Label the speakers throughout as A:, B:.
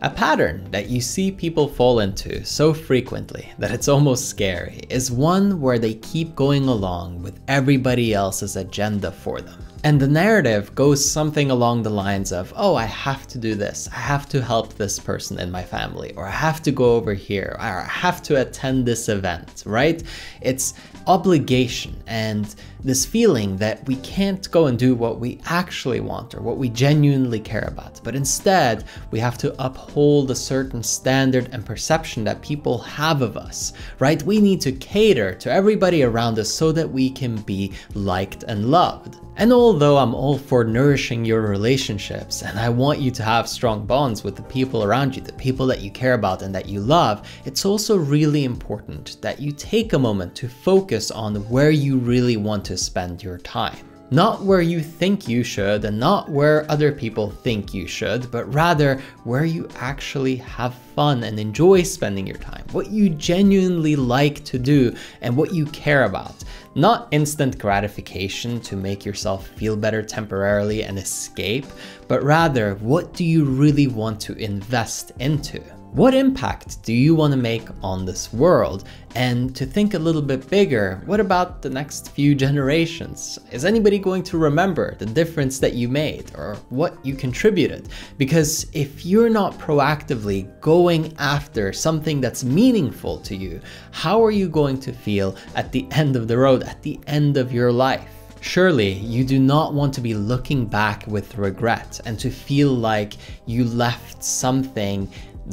A: A pattern that you see people fall into so frequently that it's almost scary is one where they keep going along with everybody else's agenda for them. And the narrative goes something along the lines of, oh, I have to do this, I have to help this person in my family, or I have to go over here, or I have to attend this event, right? It's obligation and this feeling that we can't go and do what we actually want or what we genuinely care about, but instead we have to uphold a certain standard and perception that people have of us, right? We need to cater to everybody around us so that we can be liked and loved. And although I'm all for nourishing your relationships and I want you to have strong bonds with the people around you, the people that you care about and that you love, it's also really important that you take a moment to focus on where you really want to spend your time. Not where you think you should and not where other people think you should, but rather where you actually have fun and enjoy spending your time, what you genuinely like to do and what you care about. Not instant gratification to make yourself feel better temporarily and escape, but rather what do you really want to invest into? What impact do you want to make on this world? And to think a little bit bigger, what about the next few generations? Is anybody going to remember the difference that you made or what you contributed? Because if you're not proactively going after something that's meaningful to you, how are you going to feel at the end of the road, at the end of your life? Surely you do not want to be looking back with regret and to feel like you left something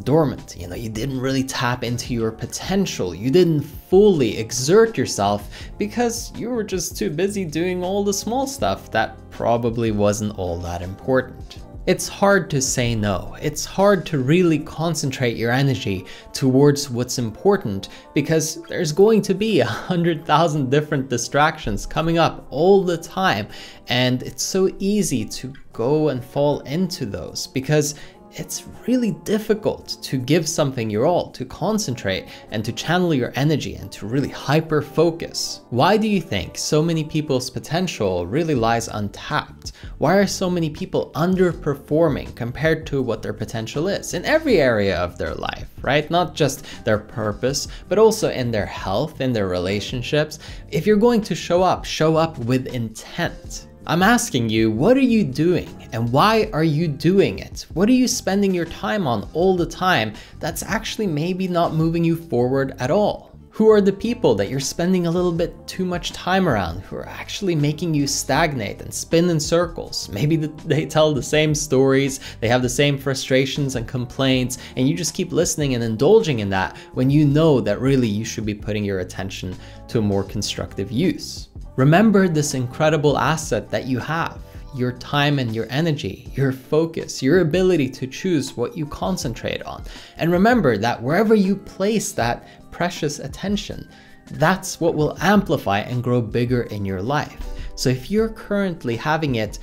A: dormant. You didn't really tap into your potential. You didn't fully exert yourself because you were just too busy doing all the small stuff that probably wasn't all that important. It's hard to say no. It's hard to really concentrate your energy towards what's important because there's going to be 100,000 different distractions coming up all the time. And it's so easy to go and fall into those because it's really difficult to give something your all, to concentrate and to channel your energy and to really hyper focus. Why do you think so many people's potential really lies untapped? Why are so many people underperforming compared to what their potential is in every area of their life, right? Not just their purpose, but also in their health, in their relationships. If you're going to show up with intent. I'm asking you, what are you doing and why are you doing it? What are you spending your time on all the time that's actually maybe not moving you forward at all? Who are the people that you're spending a little bit too much time around who are actually making you stagnate and spin in circles? Maybe they tell the same stories, they have the same frustrations and complaints, and you just keep listening and indulging in that when you know that really you should be putting your attention to a more constructive use. Remember this incredible asset that you have, your time and your energy, your focus, your ability to choose what you concentrate on. And remember that wherever you place that precious attention, that's what will amplify and grow bigger in your life. So if you're currently having it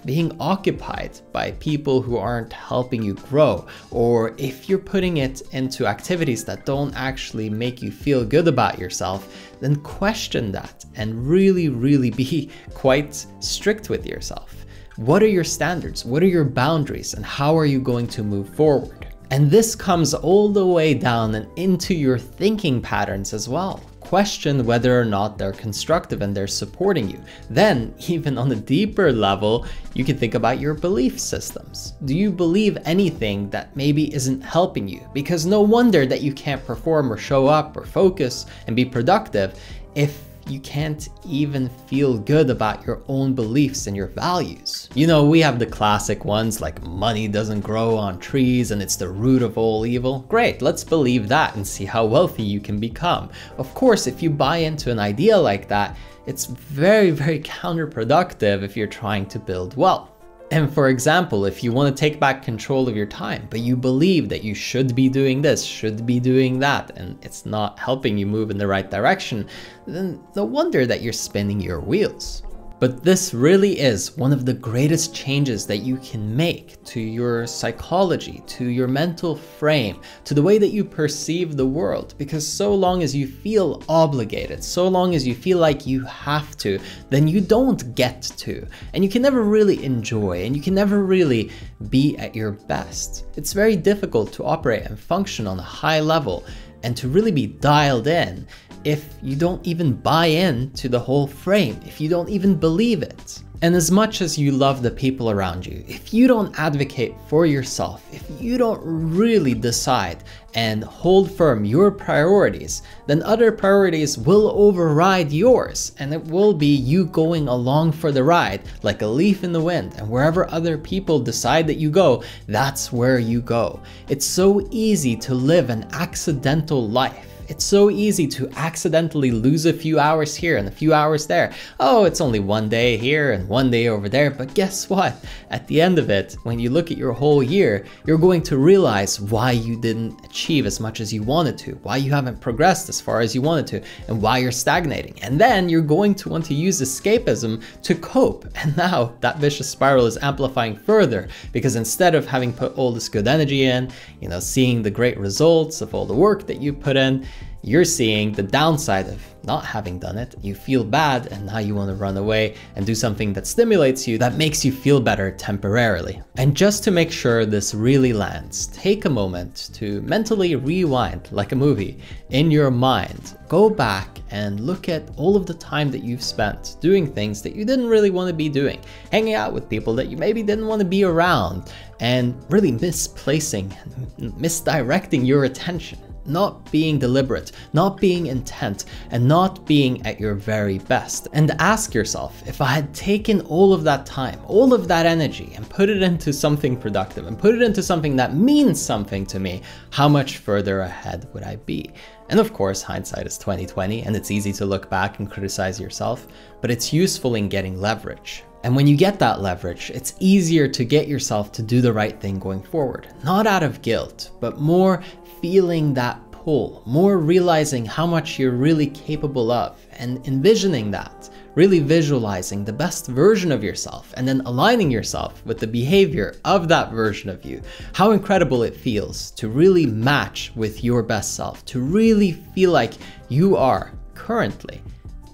A: being occupied by people who aren't helping you grow, or if you're putting it into activities that don't actually make you feel good about yourself, then question that and really be quite strict with yourself. What are your standards? What are your boundaries? And how are you going to move forward? And this comes all the way down and into your thinking patterns as well. Question whether or not they're constructive and they're supporting you. Then, even on a deeper level, you can think about your belief systems. Do you believe anything that maybe isn't helping you? Because no wonder that you can't perform or show up or focus and be productive if you can't even feel good about your own beliefs and your values. We have the classic ones like money doesn't grow on trees and it's the root of all evil. Great, let's believe that and see how wealthy you can become. Of course, if you buy into an idea like that, it's very counterproductive if you're trying to build wealth. And for example, if you want to take back control of your time, but you believe that you should be doing this, should be doing that, and it's not helping you move in the right direction, then no wonder that you're spinning your wheels. But this really is one of the greatest changes that you can make to your psychology, to your mental frame, to the way that you perceive the world. Because so long as you feel obligated, so long as you feel like you have to, then you don't get to. And you can never really enjoy, and you can never really be at your best. It's very difficult to operate and function on a high level and to really be dialed in if you don't even buy in to the whole frame, if you don't even believe it. And as much as you love the people around you, if you don't advocate for yourself, if you don't really decide and hold firm your priorities, then other priorities will override yours, and it will be you going along for the ride like a leaf in the wind, and wherever other people decide that you go, that's where you go. It's so easy to live an accidental life. It's so easy to accidentally lose a few hours here and a few hours there. Oh, it's only one day here and one day over there. But guess what? At the end of it, when you look at your whole year, you're going to realize why you didn't achieve as much as you wanted to, why you haven't progressed as far as you wanted to, and why you're stagnating. And then you're going to want to use escapism to cope. And now that vicious spiral is amplifying further, because instead of having put all this good energy in, seeing the great results of all the work that you put in, you're seeing the downside of not having done it. You feel bad, and now you want to run away and do something that stimulates you, that makes you feel better temporarily. And just to make sure this really lands, take a moment to mentally rewind like a movie in your mind. Go back and look at all of the time that you've spent doing things that you didn't really want to be doing, hanging out with people that you maybe didn't want to be around, and really misplacing, misdirecting your attention. Not being deliberate, not being intent, and not being at your very best. And ask yourself, if I had taken all of that time, all of that energy, and put it into something productive, and put it into something that means something to me, how much further ahead would I be? And of course, hindsight is 20/20, and it's easy to look back and criticize yourself, but it's useful in getting leverage. And when you get that leverage, it's easier to get yourself to do the right thing going forward. Not out of guilt, but more feeling that pull, more realizing how much you're really capable of, and envisioning that, really visualizing the best version of yourself, and then aligning yourself with the behavior of that version of you. How incredible it feels to really match with your best self, to really feel like you are currently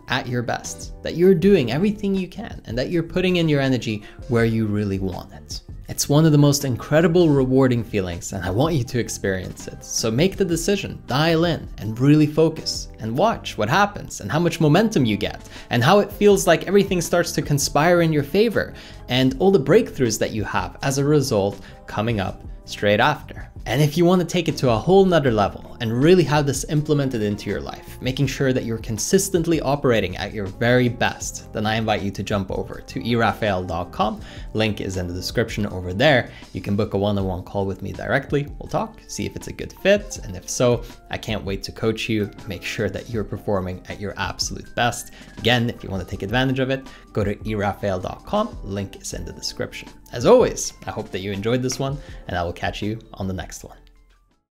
A: at your best, that you're doing everything you can, and that you're putting in your energy where you really want it. It's one of the most incredible, rewarding feelings, and I want you to experience it. So make the decision, dial in, and really focus, and watch what happens, and how much momentum you get, and how it feels like everything starts to conspire in your favor, and all the breakthroughs that you have as a result coming up straight after. And if you want to take it to a whole nother level and really have this implemented into your life, making sure that you're consistently operating at your very best, then I invite you to jump over to erafael.com. Link is in the description over there. You can book a one-on-one call with me directly. We'll talk, see if it's a good fit, and if so, I can't wait to coach you, make sure that you're performing at your absolute best. Again, if you want to take advantage of it, go to erafael.com. Link is in the description. As always, I hope that you enjoyed this one, and I will catch you on the next one.